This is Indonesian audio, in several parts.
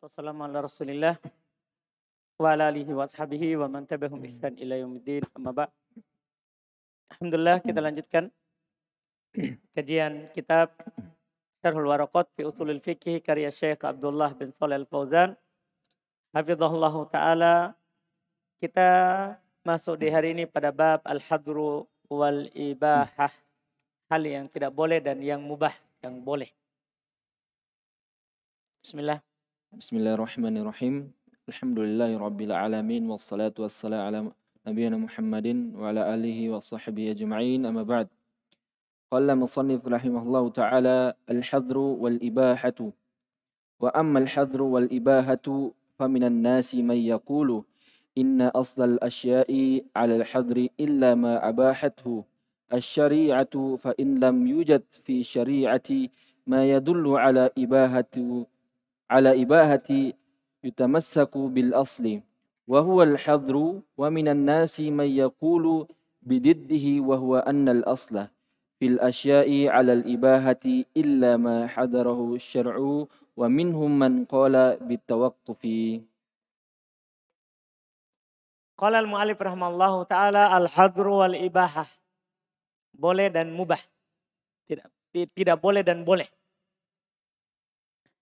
Wassalamu ala Rasulillah wa ala alihi wa ashabihi wa man tabi'ahum ihsan ila yaumiddin. Amma ba'd. Alhamdulillah, kita lanjutkan kajian kitab Syarhul Waraqat fi Ushulil Fiqh karya Syekh Abdullah bin Shalih Al-Fauzan hafizahullahu taala. Kita masuk di hari ini pada bab al-hadru wal ibahah, hal yang tidak boleh dan yang mubah, yang boleh. Bismillah. Bismillahirrahmanirrahim. Alhamdulillahi rabbil alamin wassalatu wassalamu ala nabiyyina Muhammadin wa ala alihi wa sahbihi ajma'in. Amma ba'd. Qala musannif rahimahullahu ta'ala al-hadru wal ibahatu. Wa amma al-hadru wal ibahatu faminan nasi man yaqulu inna aslal asya'i 'ala al-hadri illa ma abahathu asy-syari'atu fa in lam yujad fi syari'ati ma yadullu 'ala ibahati yutamassaku bil asli wa huwa al hadru wa minan nasi man yaqulu bididdihi wa huwa anna al asla fil asya'i 'ala al ibahati illa ma hadarahu asy-syar'u wa minhum man qala bitawaqqufi. Qala al-mu'allif rahimallahu taala al-hadru wal ibahah. Boleh dan mubah. Tidak boleh dan boleh.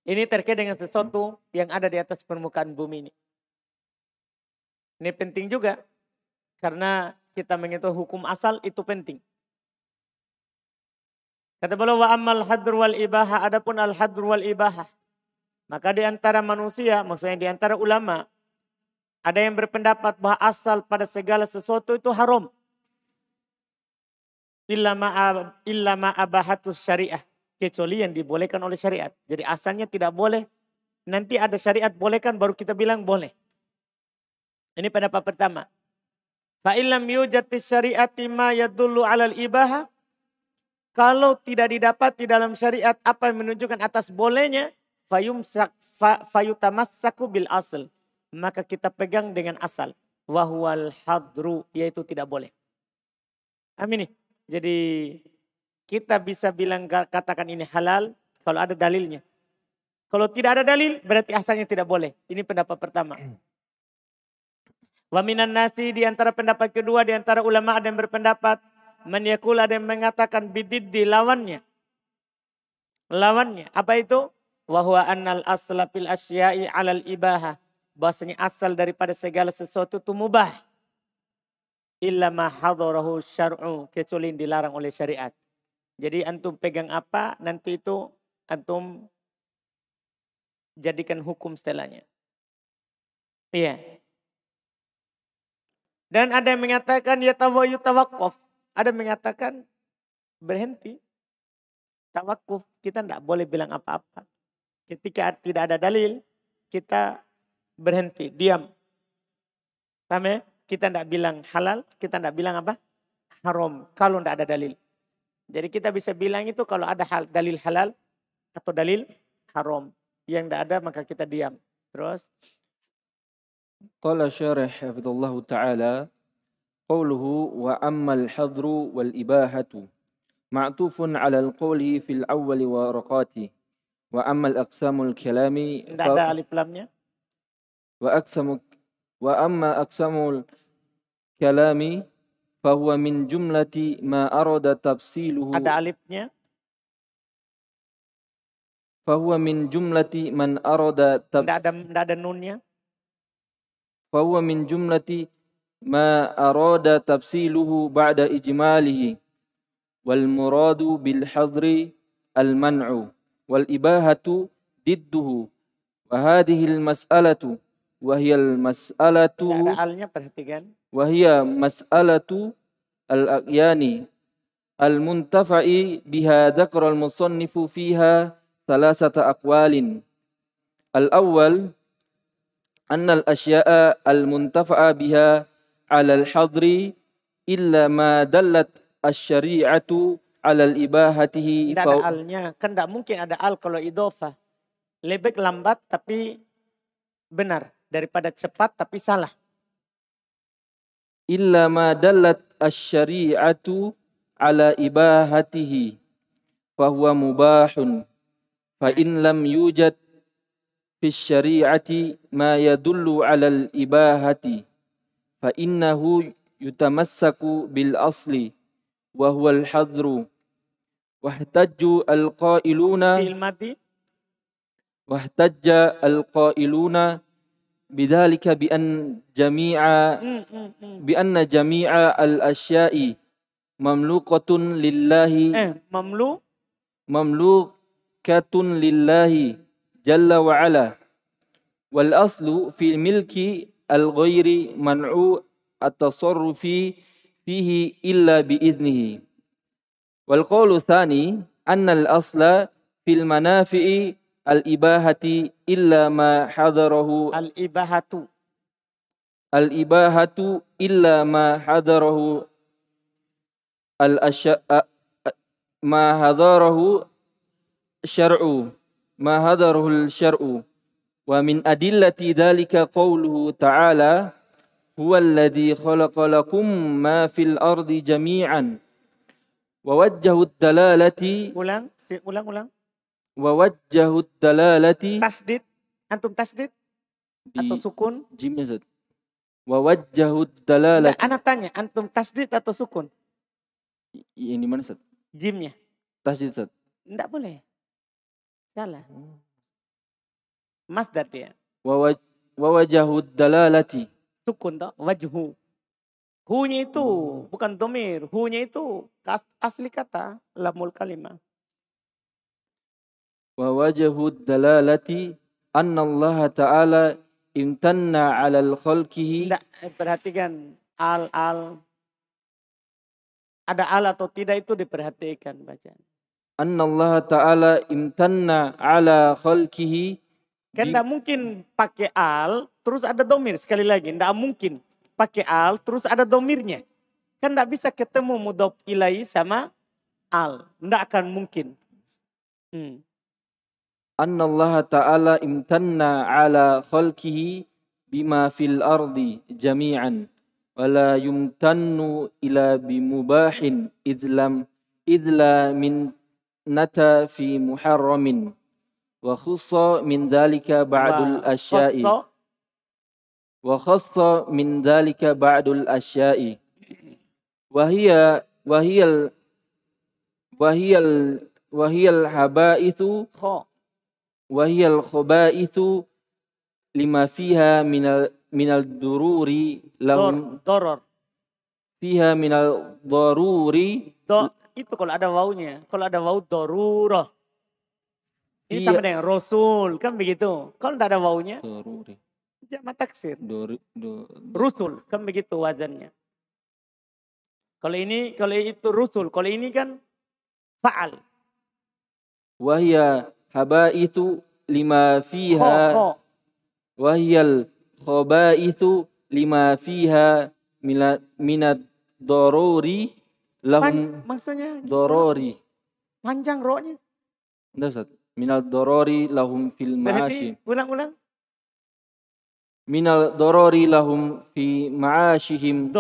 Ini terkait dengan sesuatu yang ada di atas permukaan bumi ini. Ini penting juga. Karena kita mengetahui hukum asal itu penting. Kata beliau wa ammal hadru wal ibahah, adapun al hadru wal ibahah. Maka di antara manusia, maksudnya di antara ulama, ada yang berpendapat bahwa asal pada segala sesuatu itu haram. Illa ma abahatus syariah. Kecuali yang dibolehkan oleh syariat. Jadi asalnya tidak boleh. Nanti ada syariat bolehkan baru kita bilang boleh. Ini pendapat pertama. Fa illam yujati syariati ma yadullu 'alal ibaha. Kalau tidak didapati dalam syariat apa yang menunjukkan atas bolehnya, fayutamassaku bil asl. Maka kita pegang dengan asal. Wahual hadru, yaitu tidak boleh. Amin. Jadi kita bisa bilang katakan ini halal kalau ada dalilnya. Kalau tidak ada dalil berarti asalnya tidak boleh. Ini pendapat pertama. Wa minan nasi, di antara pendapat kedua, di antara ulama ada yang berpendapat man yaqul, ada yang mengatakan bididdi, lawannya. Lawannya apa itu? Wa huwa annal asla fil asya'i 'alal ibahah. Bahasanya asal daripada segala sesuatu itu mubah. Illa ma hadarahu syar'u, kecuali yang dilarang oleh syariat. Jadi antum pegang apa, nanti itu antum jadikan hukum setelahnya. Iya. Dan ada yang mengatakan yutawaqqaf. Ada yang mengatakan berhenti. Tawakuf, kita tidak boleh bilang apa-apa. Ketika tidak ada dalil, kita berhenti, diam. Paham ya? Kita tidak bilang halal, kita tidak bilang apa? Haram, kalau tidak ada dalil. Jadi kita bisa bilang itu kalau ada dalil halal atau dalil haram. Yang tidak ada maka kita diam. Terus. Qala syarih hafidhullahu ta'ala qawluhu wa ammal hadru wal ibahatu ma'tufun 'ala al-qawli fil awwali wa raqati wa ammal aqsamul kalami. Tidak ada alif lamnya. Wa amma aqsamul kalami fahuwa min jumlati ma arada tafsiluhu. Ada alifnya. Fahuwa min jumlati man arada Tidak ada nunnya. Fahuwa min jumlati ma arada tafsiluhu ba'da ijmalihi. Wal muradu bil hadri al man'u wal ibahatu didduhu. Wa hadhihi al mas'alatu wa hiya al mas'alatu. Tidak ada alnya, perhatikan. Wahia mas'alatu al-aqyani al-muntafa'i biha dzakara al-musannifu fiha thalathata aqwalin. Al-awwal anna al-asya'a al-muntafa'a biha 'ala al-hadri illa ma dallat asy-syari'atu 'ala al-ibahatihi. Tidak ada alnya, kan tidak mungkin ada al kalau idhofah. Lebih lambat tapi benar daripada cepat tapi salah. Illa ma dallat asy-syari'atu 'ala ibahatihi fa huwa mubahun fa in lam yujad في الشريعة ما يدل على الإباحة فإنه يتمسك بالأصل وهو الحظر واحتج القائلون في الماضي واحتج القائلون بذلك بأن جميع الأشياء مملوكة لله مملوكة لله جل وعلا والأصل في الملك الغير منع التصرف فيه إلا بإذنه والقول الثاني أن الأصل في المنافع الإباحة إلا ما حضره الإباحة إلا ما حضره ما حضره الشرع ومن أدلة ذلك قوله تعالى هو الذي خلق لكم ما في الأرض جميعا ووجه الدلالة ulang ووجه الدلالة tasdid antum tasdid atau sukun jimnya Zat ووجه الدلالة anak tanya antum tasdid atau sukun yang di mana Zat jimnya tasdid Zat enggak boleh salah masdar dia ووجه الدلالة sukun toh wajhu hu-nya itu bukan domir, hu-nya itu asli kata lamul kalimah. Wa wajhu dalalati anna Allah Ta'ala imtanna 'ala al-khalqihi. Tidak, perhatikan al ada al atau tidak itu diperhatikan bacaan. Anna Allah Ta'ala imtanna 'ala khalqihi. Kan tidak mungkin pakai al terus ada domir sekali lagi, tidak mungkin. Pakai al terus ada domirnya. Kan tidak bisa ketemu mudhof ilaihi sama al. Tidak akan mungkin. Anna Allah Ta'ala imtanna ala khalqihi bima fil ardi jami'an. Wala yumtannu ila bimubahin idla min nata fi muharramin. Wa khussa min dhalika ba'dul asya'i. وخص من ذلك بعض الأشياء وهي الخبائث لما فيها من الضرور لهم فيها من الضرور itu kalau ada wawunya, kalau ada wawu darurah ini sama dengan rasul kan begitu. Kalau tidak ada wawunya jamak taksir. Rusul kan begitu wazannya. Kalau itu rusul, kalau ini kan fa'al. Wahya habaithu lima fiha. Wahyal khabaithu lima fiha minad dorori lahum. Maksudnya dorori. Panjang rohnya. Enggak, minad dorori lahum fil ma'ashi. Ulang. Minal dorori lahum fi ma'ashihim.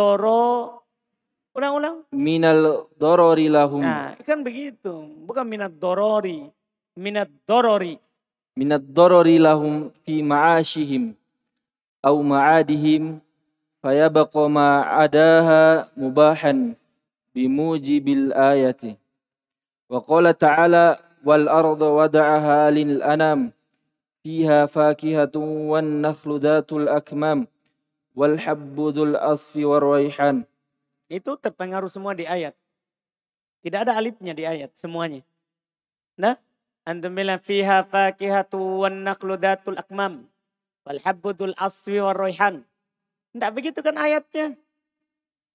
Ulang. Minal dorori lahum. Nah, kan begitu. Bukan minat dorori. Minat dorori. Minat dorori lahum fi ma'ashihim. Au ma'adihim. Fayabaqa ma'adaha mubahan. Bimujibil ayati. Wa qala ta'ala wal arda wada'aha lil anam. فيها فاكهة والنخل ذات الأكمام والحب ذو الأصف والريحان. Itu terpengaruh semua di ayat. Tidak ada alifnya di ayat semuanya. Nah, antum bilang fiha fakihatu wan nakhlu dhatul akmam wal habbu dzul asfi war raihan. Tidak begitu kan ayatnya.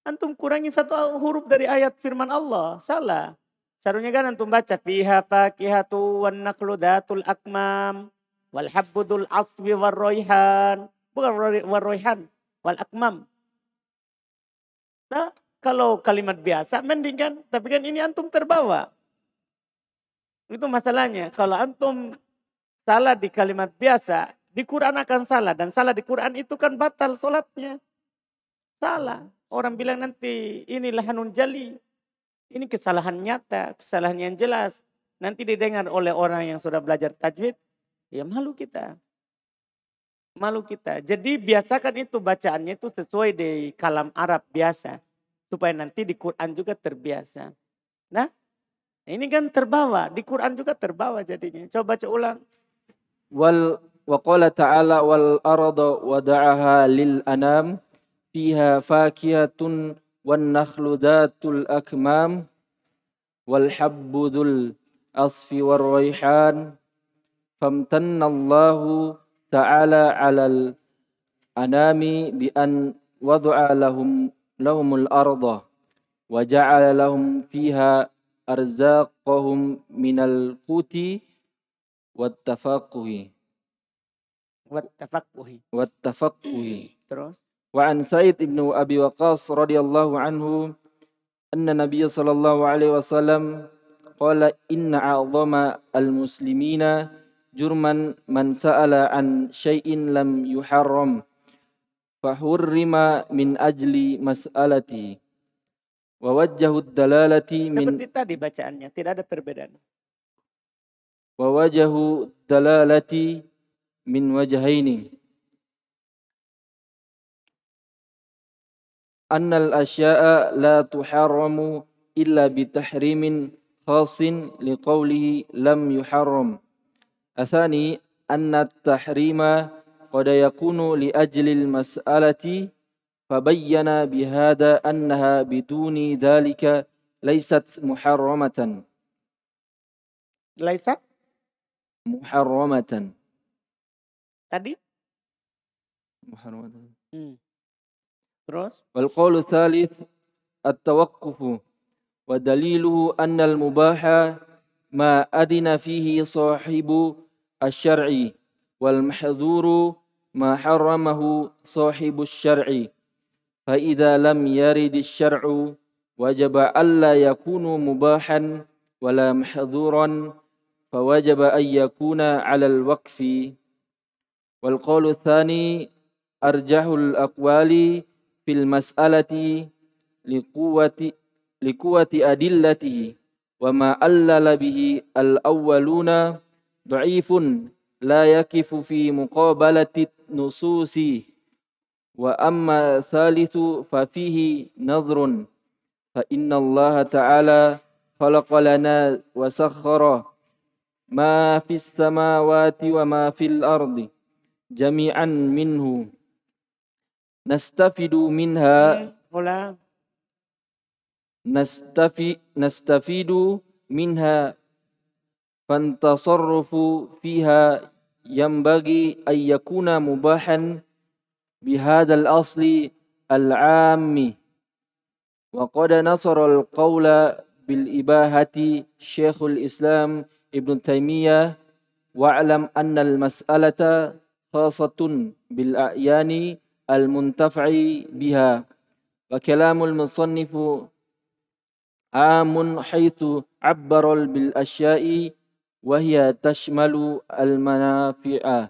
Antum kurangi satu huruf dari ayat firman Allah. Salah. Seharusnya kan antum baca fiha fakihatu wan nakhlu dhatul akmam wal habbudul aswi war royhan. Bukan war royhan. Wal akmam. Nah, kalau kalimat biasa mending kan. Tapi kan ini antum terbawa. Itu masalahnya. Kalau antum salah di kalimat biasa. Di Quran akan salah. Dan salah di Quran itu kan batal sholatnya. Salah. Orang bilang nanti ini lahanun jali. Ini kesalahan nyata. Kesalahan yang jelas. Nanti didengar oleh orang yang sudah belajar tajwid. Ya malu kita. Malu kita. Jadi biasakan itu bacaannya itu sesuai di kalam Arab biasa. Supaya nanti di Quran juga terbiasa. Nah ini kan terbawa. Di Quran juga terbawa jadinya. Coba baca ulang. وقال تعالى والأرض ودعها للأنام فيها فاكهة والنخل ذات الأكمام والحب ذو الأصف والريحان فامتن الله تعالى على الأنام بأن وضع لهم الأرض وجعل لهم فيها أرزاقهم من القوت والتفقه Terus. وعن سعيد بن أبي وقاص رضي الله عنه أن النبي صلى الله عليه وسلم قال إن أعظم المسلمين جرما من سأل عن شيء لم يحرم فحرم من أجل مسألته ووجه الدلالة seperti tadi bacaannya, tidak ada perbedaan. ووجه الدلالة من وجهين أن الأشياء لا تحرم إلا بتحريم خاص لقوله لم يحرم. الثاني أن التحريم قد يكون لأجل المسألة فبين بهذا أنها بدون ذلك ليست محرمة. ليست محرمة. Tadi? محرمة. Terus? والقول الثالث التوقف ودليله أن المباح ما أذن فيه صاحب الشرع والمحظور ما حرمه صاحب الشرع فإذا لم يرد الشرع وجب ألا يكون مباحا ولا محظورا فوجب أن يكون على الوقف. والقول الثاني أرجح الأقوال في المسألة لقوة أدلته وما ألل به الأولون ضعيف لا يقف في مقابلة النصوص وأما الثالث ففيه نظر فإن الله تعالى خلق لنا وسخر ما في السماوات وما في الأرض جميعا منه نستفيد منها فالتصرف فيها ينبغي أن يكون مباحا بهذا الأصل العام وقد نصر القول بالإباحة شيخ الإسلام ابن تيمية واعلم أن المسألة خاصة بالأعيان المنتفع بها وكلام المصنف عام حيث عبر بالأشياء وهي تشمل المنافع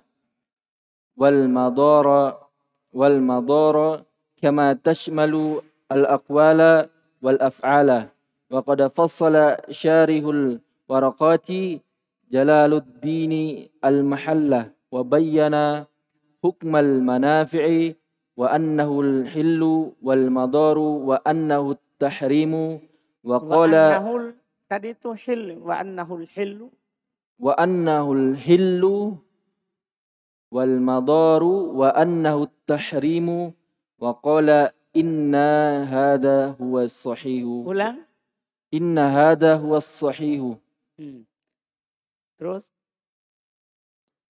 والمضار كما تشمل الأقوال والأفعال وقد فصل شارح الورقات جلال الدين المحلة وبين حكم المنافع وأنه الحل والمضار وأنه التحريم وقال tadi itu hil وأنه الحل والمضار وأنه التحريم وقال إن هذا هو الصحيح إن هذا هو الصحيح. Terus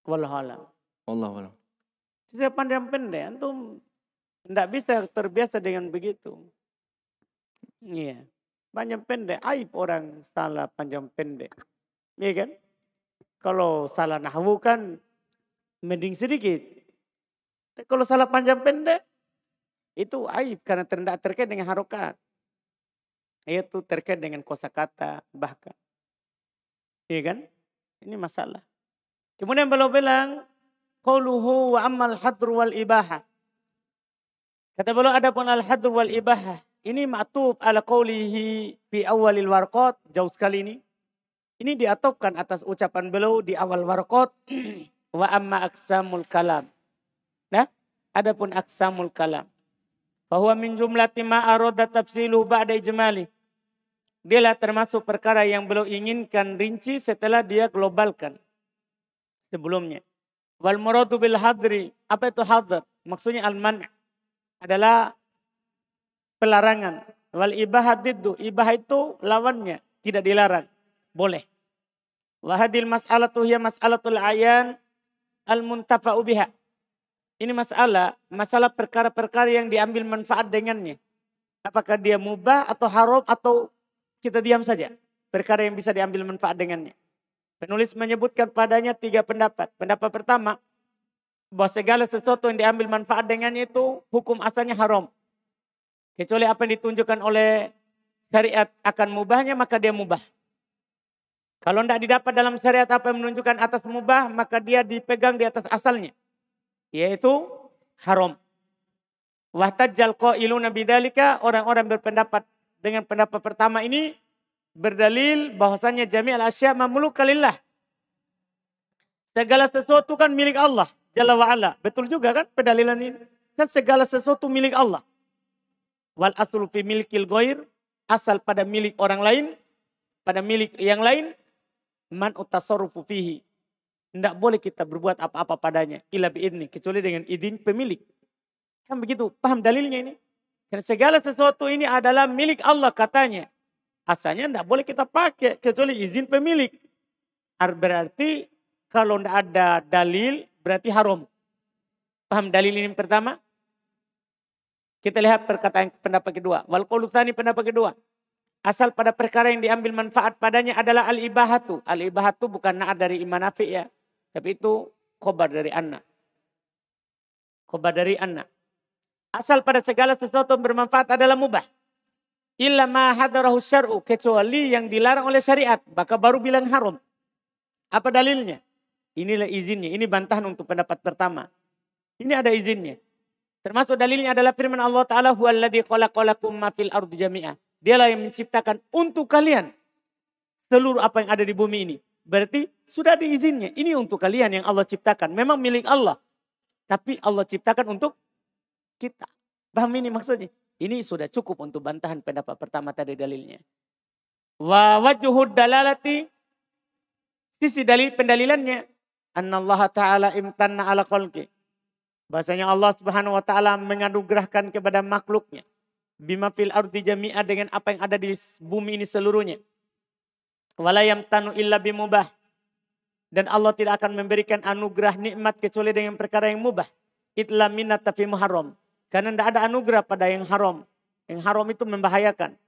wallahu alam. Tidak panjang pendek, antum tidak bisa terbiasa dengan begitu. Iya, panjang pendek, aib orang salah panjang pendek. Iya kan? Kalau salah nahwu kan mending sedikit. Kalau salah panjang pendek itu aib karena tidak terkait dengan harokat. Itu terkait dengan kosakata bahkan. Iya kan? Ini masalah. Kemudian beliau bilang qauluhu wa ammal hadru wal ibaha. Kata beliau adapun al hadru wal ibaha. Ini ma'tuf ala qaulihi fi awalil warqat. Jauh sekali ini. Ini diatofkan atas ucapan beliau di awal warqat. Wa amma aqsamul kalam. Nah, adapun aqsamul kalam. Fahuwa min jumlati ma arada tafsiluhu ba'da ijmali. Dialah termasuk perkara yang beliau inginkan rinci setelah dia globalkan sebelumnya. Wal muradu bil hadri. Apa itu hadr? Maksudnya al-man' adalah pelarangan. Wal ibahah diddu. Ibahah itu lawannya. Tidak dilarang. Boleh. Wahadil mas'alatu hiya mas'alatul ayan al-muntafa'u biha. Ini masalah perkara-perkara yang diambil manfaat dengannya. Apakah dia mubah atau haram atau kita diam saja. Perkara yang bisa diambil manfaat dengannya. Penulis menyebutkan padanya 3 pendapat. Pendapat pertama, bahwa segala sesuatu yang diambil manfaat dengannya itu hukum asalnya haram. Kecuali apa yang ditunjukkan oleh syariat akan mubahnya, maka dia mubah. Kalau tidak didapat dalam syariat apa yang menunjukkan atas mubah, maka dia dipegang di atas asalnya. Yaitu haram. Wahtajjal qailuna bidzalika, orang-orang berpendapat dengan pendapat pertama ini berdalil bahwasanya jami'al asya' mamluka lillah. Segala sesuatu kan milik Allah Jalla wa ala. Betul juga kan pendalilan ini? Kan segala sesuatu milik Allah. Wal aslu fi milkil ghair, asal pada milik orang lain, pada milik yang lain, man utasarrufu fihi. Tidak boleh kita berbuat apa-apa padanya. Illa bi'idni. Kecuali dengan izin pemilik. Kan begitu. Paham dalilnya ini? Karena segala sesuatu ini adalah milik Allah katanya. Asalnya tidak boleh kita pakai. Kecuali izin pemilik. Berarti kalau tidak ada dalil berarti haram. Paham dalil ini pertama? Kita lihat perkataan pendapat kedua. Wal qaulu tsani pendapat kedua. Asal pada perkara yang diambil manfaat padanya adalah al-ibahatu. Al-ibahatu bukan na'at dari iman nafi ya. Tapi itu khobar dari anna. Khobar dari anna. Asal pada segala sesuatu yang bermanfaat adalah mubah. Illa ma hadarahu syar'u. Kecuali yang dilarang oleh syariat. Maka baru bilang haram. Apa dalilnya? Inilah izinnya. Ini bantahan untuk pendapat pertama. Ini ada izinnya. Termasuk dalilnya adalah firman Allah Ta'ala. Huwaladzi khalaqalakum ma fil ardi jami'ah. Dialah yang menciptakan untuk kalian seluruh apa yang ada di bumi ini. Berarti sudah ada izinnya. Ini untuk kalian yang Allah ciptakan. Memang milik Allah. Tapi Allah ciptakan untuk kita. Paham ini maksudnya? Ini sudah cukup untuk bantahan pendapat pertama tadi dalilnya. Wa wajhud dalalati. Sisi dalil pendalilannya. Anna Allah Ta'ala imtanna ala khalqi. Bahasanya Allah Subhanahu wa Ta'ala menganugerahkan kepada makhluknya. Bima fil ardi jami'ah, dengan apa yang ada di bumi ini seluruhnya. Wala yamtanu illa bimubah. Dan Allah tidak akan memberikan anugerah nikmat kecuali dengan perkara yang mubah. Itla minat fi muharram. Karena tidak ada anugerah pada yang haram. Yang haram itu membahayakan.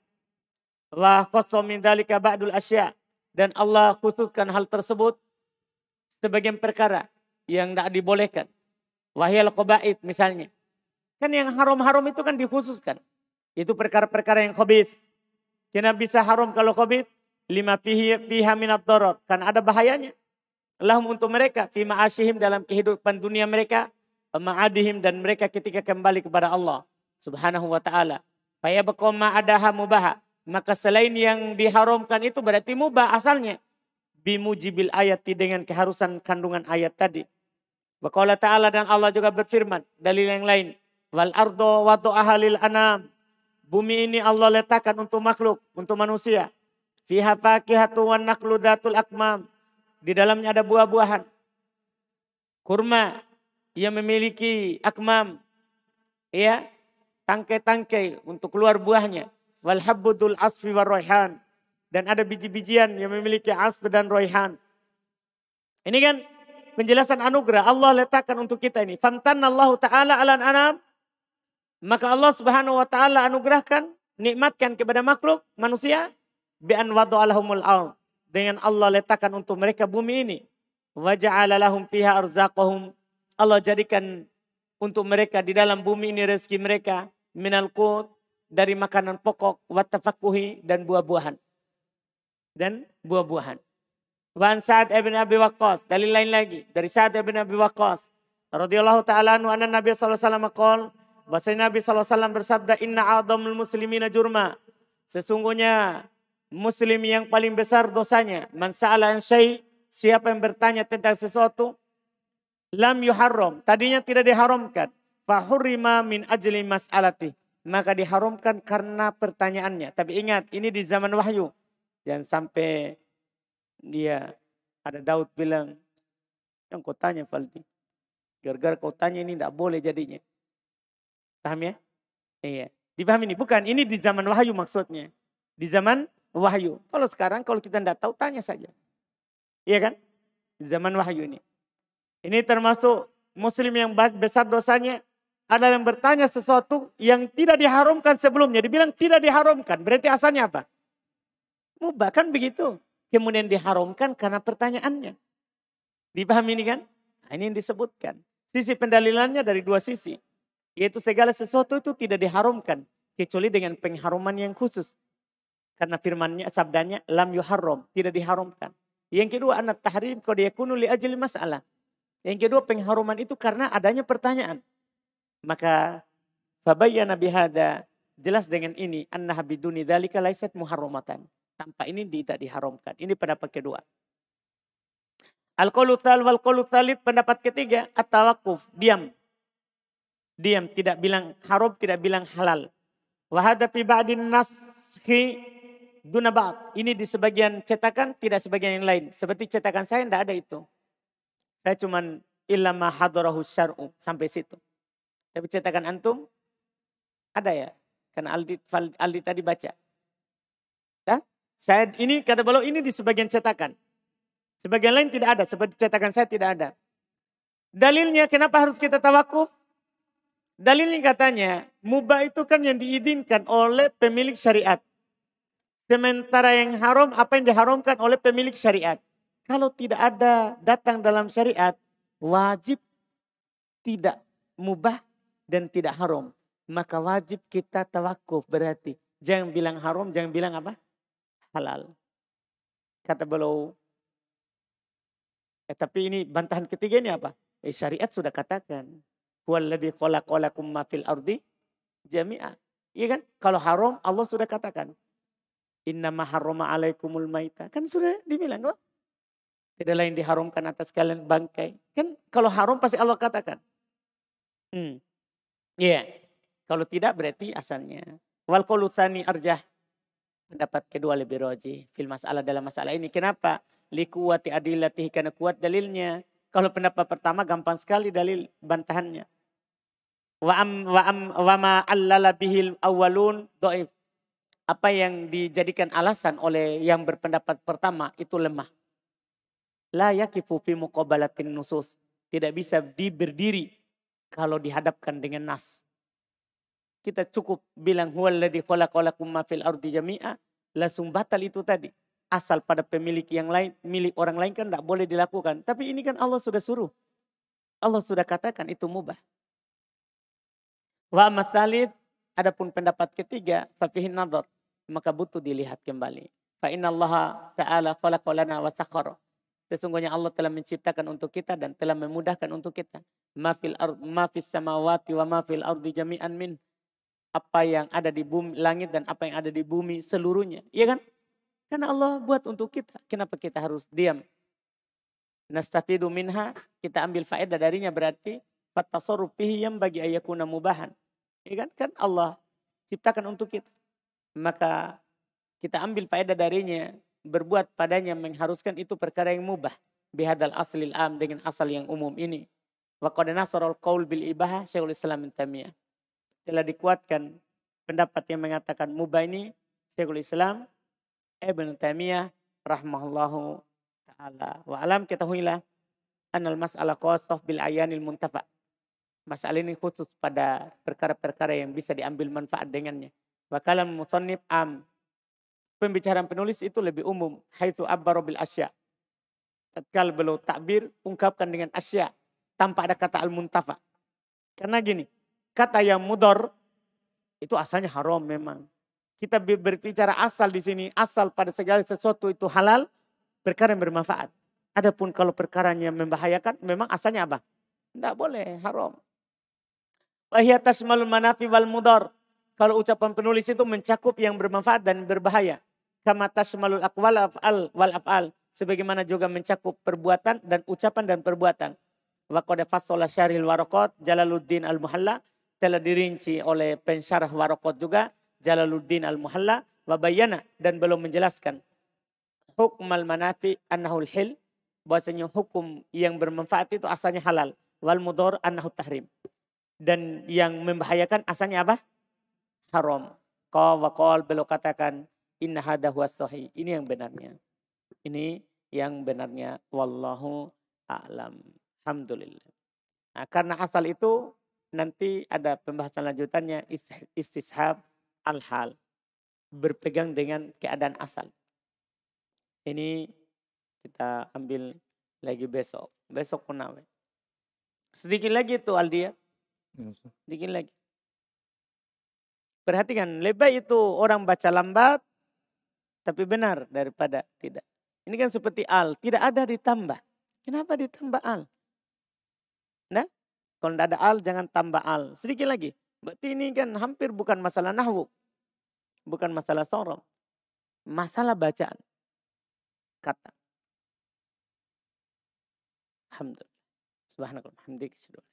Wa khassa min dzalika ba'dul asya'. Dan Allah khususkan hal tersebut sebagian perkara yang tidak dibolehkan. Wahyal qaba'id misalnya. Kan yang haram-haram itu kan dikhususkan. Itu perkara-perkara yang khabith. Kenapa bisa haram kalau khabith? Lima fiha minad darar. Karena ada bahayanya. Lahum untuk mereka. Fi ma'asyihim dalam kehidupan dunia mereka. Ma'adihim dan mereka ketika kembali kepada Allah Subhanahu wa ta'ala. Fayabqa ma'adaha mubaha. Maka selain yang diharamkan itu berarti mubah asalnya. Bimujibil ayati, dengan keharusan kandungan ayat tadi. Wa qala ta'ala, dan Allah juga berfirman. Dalil yang lain. Wal ardo wadu'aha lil anam. Bumi ini Allah letakkan untuk makhluk, untuk manusia. Fiha fakihatu wan nakhlu datul akmam. Di dalamnya ada buah-buahan. Kurma yang memiliki akmam. Ya, tangkai-tangkai untuk keluar buahnya. Wal habbudul asfi war raihan. Dan ada biji-bijian yang memiliki asf dan raihan. Ini kan penjelasan anugerah Allah letakkan untuk kita ini. Famtanallahu ta'ala alan anam. Maka Allah Subhanahu wa ta'ala anugerahkan, nikmatkan kepada makhluk manusia. Bi'an wadu'alahumul ard. Dengan Allah letakkan untuk mereka bumi ini. Wa ja'ala lahum fiha arzaqahum. Allah jadikan untuk mereka di dalam bumi ini rezeki mereka. Minal qut, dari makanan pokok. Wa tafakkuhi, dan buah-buahan. Dan buah-buahan. Wa an Sa'ad ibn Abi Waqqas. Dalil lain lagi. Dari Sa'ad ibn Abi Waqqas. Radhiyallahu ta'ala anhu anna Nabi sallallahu alaihi wasallam qala. Bahasanya Nabi SAW bersabda, Inna a'dhamul muslimina jurma. Sesungguhnya muslim yang paling besar dosanya. Man sa'ala an syai', siapa yang bertanya tentang sesuatu. lam yuharram, tadinya tidak diharamkan. Fahurrima min ajli mas'alati, maka diharamkan karena pertanyaannya. Tapi ingat, ini di zaman wahyu. Jangan sampai dia ada Daud bilang, yang kau tanya Faldi, gara-gara kau tanya ini tidak boleh jadinya. Paham ya? Iya. Dipahami ini? Bukan, ini di zaman wahyu maksudnya. Di zaman wahyu. Kalau sekarang kalau kita tidak tahu tanya saja. Iya kan? Di zaman wahyu ini. Ini termasuk muslim yang besar dosanya. Ada yang bertanya sesuatu yang tidak diharamkan sebelumnya. Dibilang tidak diharamkan. Berarti asalnya apa? Mubah kan begitu. Kemudian diharamkan karena pertanyaannya. Dipahami ini kan? Nah, ini yang disebutkan. Sisi pendalilannya dari dua sisi. Yaitu segala sesuatu itu tidak diharamkan. Kecuali dengan pengharuman yang khusus. Karena firmannya, sabdanya, lam yuharram. Tidak diharamkan. Yang kedua, anak tahrim qad yakunu li ajli masalah. Yang kedua, pengharuman itu karena adanya pertanyaan. Maka fabayyana bihada, jelas dengan ini annaha biduni dzalika laisat muharramatan. Tanpa ini tidak diharamkan. Ini pendapat kedua. Al-qaulu tsal wal qaulu tsalits, pendapat ketiga at-tawaqquf, diam. Diam, tidak bilang haram, tidak bilang halal. Wa hadza fi ba'din naskhi duna ba'd. Ini di sebagian cetakan, tidak sebagian yang lain. Seperti cetakan saya tidak ada itu. Saya cuman illa ma hadarahu syar'u, sampai situ. Tapi cetakan antum ada ya? Karena Aldi tadi baca. Nah, saya ini kata beliau ini di sebagian cetakan. Sebagian lain tidak ada. Seperti cetakan saya tidak ada. Dalilnya kenapa harus kita tawakuf? Dalilnya katanya mubah itu kan yang diizinkan oleh pemilik syariat. Sementara yang haram apa yang diharamkan oleh pemilik syariat. Kalau tidak ada datang dalam syariat wajib tidak mubah dan tidak haram. Maka wajib kita tawakuf berarti. Jangan bilang haram, jangan bilang apa? Halal. Kata beliau. Tapi ini bantahan ketiga ini apa? Syariat sudah katakan. Huwallazi khalaqalakum ma fil ardi jami'a. Iya kan? Kalau haram Allah sudah katakan. Innama harrama alaikumul maita. Kan sudah dibilang loh. Tidak lain diharamkan atas kalian bangkai. Kan kalau haram pasti Allah katakan. Iya. Kalau tidak berarti asalnya. Wal qaulu tsani arjah. Pendapat kedua lebih rajih fil masalah dalam masalah ini. Kenapa? Liquwati adillatihi, karena kuat dalilnya. Kalau pendapat pertama gampang sekali dalil bantahannya. Wa ma allala bihil awwalun dhaif. Apa yang dijadikan alasan oleh yang berpendapat pertama itu lemah. La yakifu fi muqabalatin nusus. Tidak bisa berdiri kalau dihadapkan dengan nas. Kita cukup bilang huwallazi khalaqalakum ma fil ardi jami'a, langsung batal itu tadi. Asal pada pemilik yang lain, milik orang lain kan tidak boleh dilakukan. Tapi ini kan Allah sudah suruh. Allah sudah katakan itu mubah. Wa masalib, adapun pendapat ketiga, fafihin nadhar, maka butuh dilihat kembali. Fa inna Allah ta'ala khalaqa lana wa sakhara. Sesungguhnya Allah telah menciptakan untuk kita dan telah memudahkan untuk kita. Ma fis samawati wa ma fil ardi jami'an min. Apa yang ada di bumi, langit dan apa yang ada di bumi seluruhnya. Iya kan? Karena Allah buat untuk kita. Kenapa kita harus diam? Nastafidu minha, kita ambil faedah darinya berarti fatasarruf fihi yang bagi ayakuna mubahan. Ya kan? Kan Allah ciptakan untuk kita. Maka kita ambil faedah darinya, berbuat padanya mengharuskan itu perkara yang mubah. Bihadal aslil am, dengan asal yang umum ini. Wa qad nasarul qaul bil ibahah Syekhul Islam Ibnu Taimiyah. Telah dikuatkan pendapat yang mengatakan mubah ini Syekhul Islam Ibnu Taimiyah rahimahullahu ta'ala. Wa alam ketahuilah anal mas'alah qassah bil ayanil muntafa. Masalah ini khusus pada perkara-perkara yang bisa diambil manfaat dengannya. Wa kalam musannif am. Pembicaraan penulis itu lebih umum. Haitsu abbara bil asya. Tatkala beliau takbir ungkapkan dengan asya tanpa ada kata al-muntafa. Karena gini, kata yang mudhar itu asalnya haram memang. Kita berbicara asal di sini, asal pada segala sesuatu itu halal, perkara yang bermanfaat. Adapun kalau perkaranya membahayakan, memang asalnya apa? Tidak boleh, haram. Wahia tashmalul manafi wal mudhar. Kalau ucapan penulis itu mencakup yang bermanfaat dan berbahaya. Kama tashmalul aqwal wal af'al. Sebagaimana juga mencakup perbuatan dan ucapan dan perbuatan. Wa qad fassala syarhil waraqat Jalaluddin Al-Muhalla, telah dirinci oleh pensyarah waraqat juga Jalaluddin Al-Muhalla, wa bayyana, dan belum menjelaskan hukmal manafi annahul hil, bahwasanya hukum yang bermanfaat itu asalnya halal, wal mudhar annahu tahrim, dan yang membahayakan asalnya apa? Haram. Qal beliau katakan inna hadha huwas sahih, ini yang benarnya. Ini yang benarnya, wallahu a'lam. Alhamdulillah. Nah, karena asal itu nanti ada pembahasan lanjutannya, istishab al-hal, berpegang dengan keadaan asal. Ini kita ambil lagi besok. Besok pun apa? Sedikit lagi tuh Aldia. Sedikit lagi. Perhatikan, lebih itu orang baca lambat tapi benar daripada tidak. Ini kan seperti al, tidak ada ditambah. Kenapa ditambah al? Nah, kalau tidak ada al jangan tambah al. Sedikit lagi. Berarti ini kan hampir bukan masalah nahwu. Bukan masalah sorof. Masalah bacaan. Kata. Alhamdulillah. Subhanallah. Alhamdulillah.